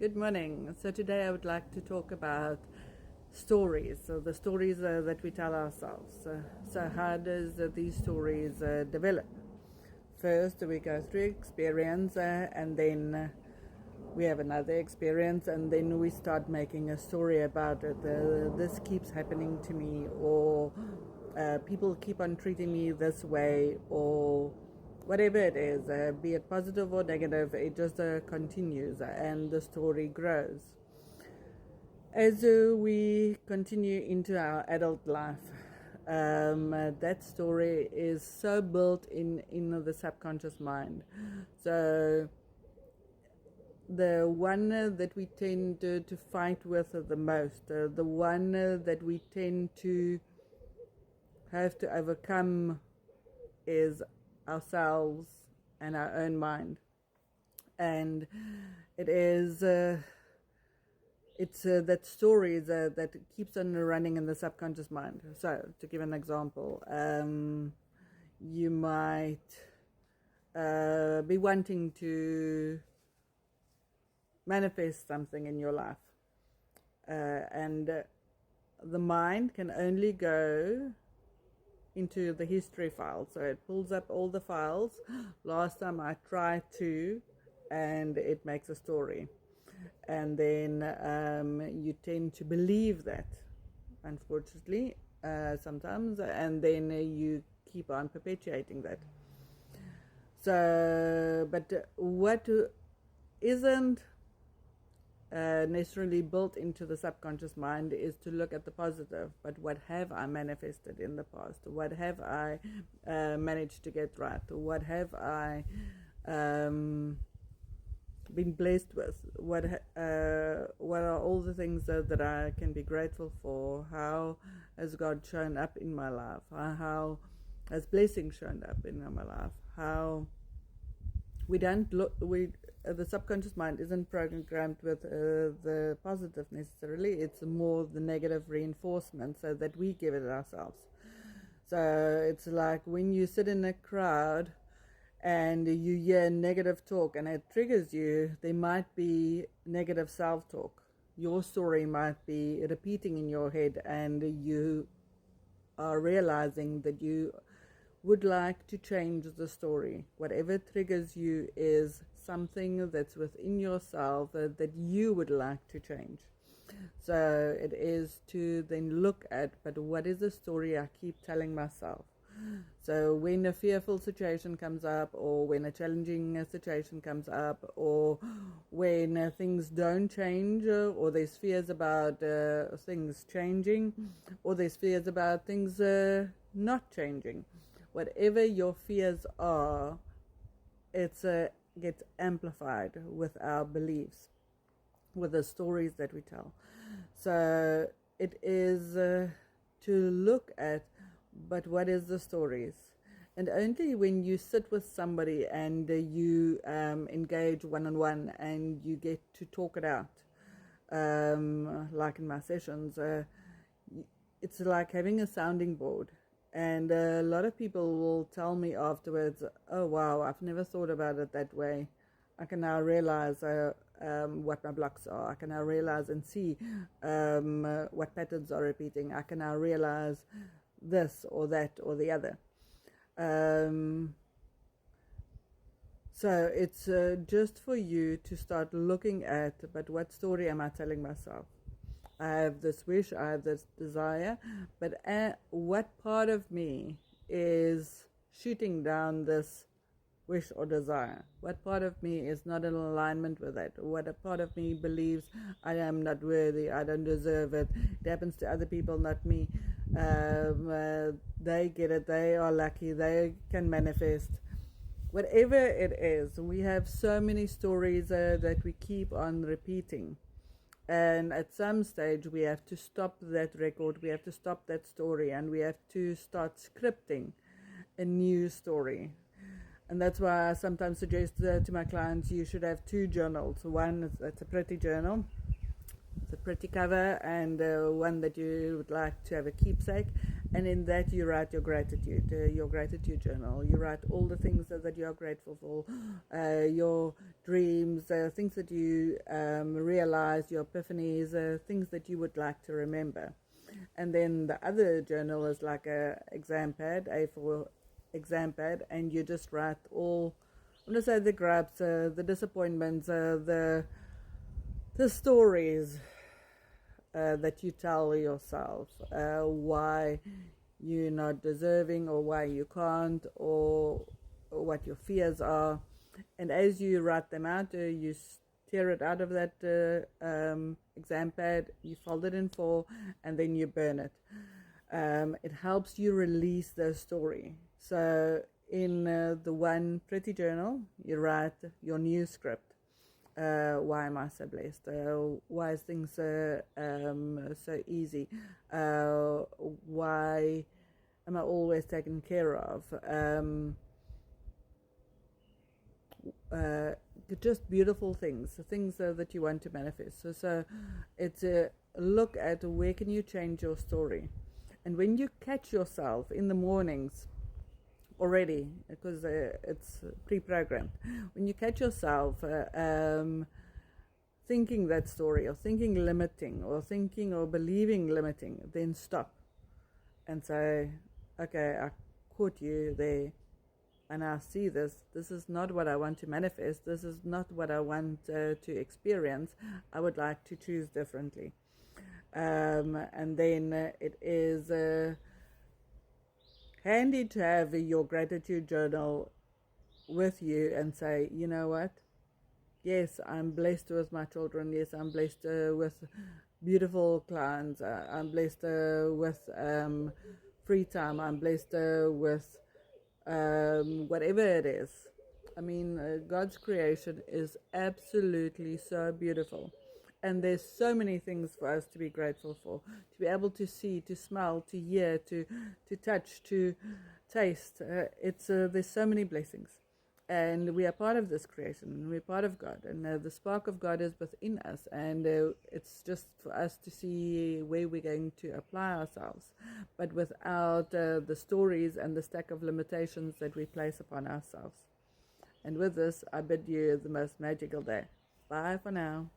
Good morning. So today I would like to talk about stories. So the stories that we tell ourselves. So how does these stories develop? First, we go through experience, and then we have another experience, and then we start making a story about it. This keeps happening to me, or people keep on treating me this way, or whatever it is, be it positive or negative, it just continues and the story grows. As we continue into our adult life, that story is so built in the subconscious mind. So the one that we tend to fight with the most, the one that we tend to have to overcome is ourselves and our own mind. And it is it's that story that keeps on running in the subconscious mind. So to give an example, you might be wanting to manifest something in your life, and the mind can only go into the history file. So it pulls up all the files. Last time I tried to, and it makes a story. And then you tend to believe that, unfortunately, sometimes, and then you keep on perpetuating that. So, but what isn't necessarily built into the subconscious mind is to look at the positive. But what have I manifested in the past? What have I managed to get right? What have I been blessed with? What are all the things that I can be grateful for? How has God shown up in my life? How has blessing shown up in my life? How we don't look, the subconscious mind isn't programmed with the positive necessarily. It's more the negative reinforcement, so that we give it ourselves. So it's like when you sit in a crowd and you hear negative talk and it triggers you, there might be negative self-talk. Your story might be repeating in your head, and you are realizing that you would like to change the story. Whatever triggers you is something that's within yourself that you would like to change. So it is to then look at, but what is the story I keep telling myself? So when a fearful situation comes up, or when a challenging situation comes up, or when things don't change, or there's fears about things changing, or there's fears about things not changing, whatever your fears are, it gets amplified with our beliefs, with the stories that we tell. So it is to look at, but what is the stories? And only when you sit with somebody and you engage one-on-one and you get to talk it out, like in my sessions, it's like having a sounding board. And a lot of people will tell me afterwards, oh wow, I've never thought about it that way. I can now realize what my blocks are. I can now realize and see what patterns are repeating. I can now realize this or that or the other. So it's just for you to start looking at, but what story am I telling myself? I have this wish, I have this desire, but what part of me is shooting down this wish or desire? What part of me is not in alignment with it? What a part of me believes I am not worthy, I don't deserve it, it happens to other people, not me. They get it, they are lucky, they can manifest. Whatever it is, we have so many stories that we keep on repeating. And at some stage we have to stop that record, we have to stop that story, and we have to start scripting a new story. And that's why I sometimes suggest to my clients, you should have two journals. One is that's a pretty journal, it's a pretty cover, and one that you would like to have a keepsake. and in that you write your gratitude journal. You write all the things that you are grateful for, your dreams, things that you realize, your epiphanies, things that you would like to remember. And then the other journal is like a exam pad, A for exam pad, and you just write all, I'm going to say, the gripes, the disappointments, the stories that you tell yourself, why you're not deserving, or why you can't, or what your fears are. And as you write them out, you tear it out of that exam pad, you fold it in four, and then you burn it. It helps you release the story. So in the one pretty journal, you write your new script. Why am I so blessed? Why is things so easy? Why am I always taken care of? Just beautiful things that you want to manifest. So it's a look at where can you change your story. And when you catch yourself in the mornings already, because it's pre-programmed, when you catch yourself thinking that story, or thinking limiting, or thinking or believing limiting, then stop and say, okay, I caught you there, and I see this is not what I want to manifest, this is not what I want to experience, I would like to choose differently. And then it is handy to have your gratitude journal with you and say, you know what, yes, I'm blessed with my children, yes, I'm blessed with beautiful clients, I'm blessed with free time, I'm blessed with whatever it is. I mean, God's creation is absolutely so beautiful. And there's so many things for us to be grateful for, to be able to see, to smell, to hear, to touch, to taste. There's so many blessings. And we are part of this creation, we're part of God, and the spark of God is within us, and it's just for us to see where we're going to apply ourselves, but without the stories and the stack of limitations that we place upon ourselves. And with this, I bid you the most magical day. Bye for now.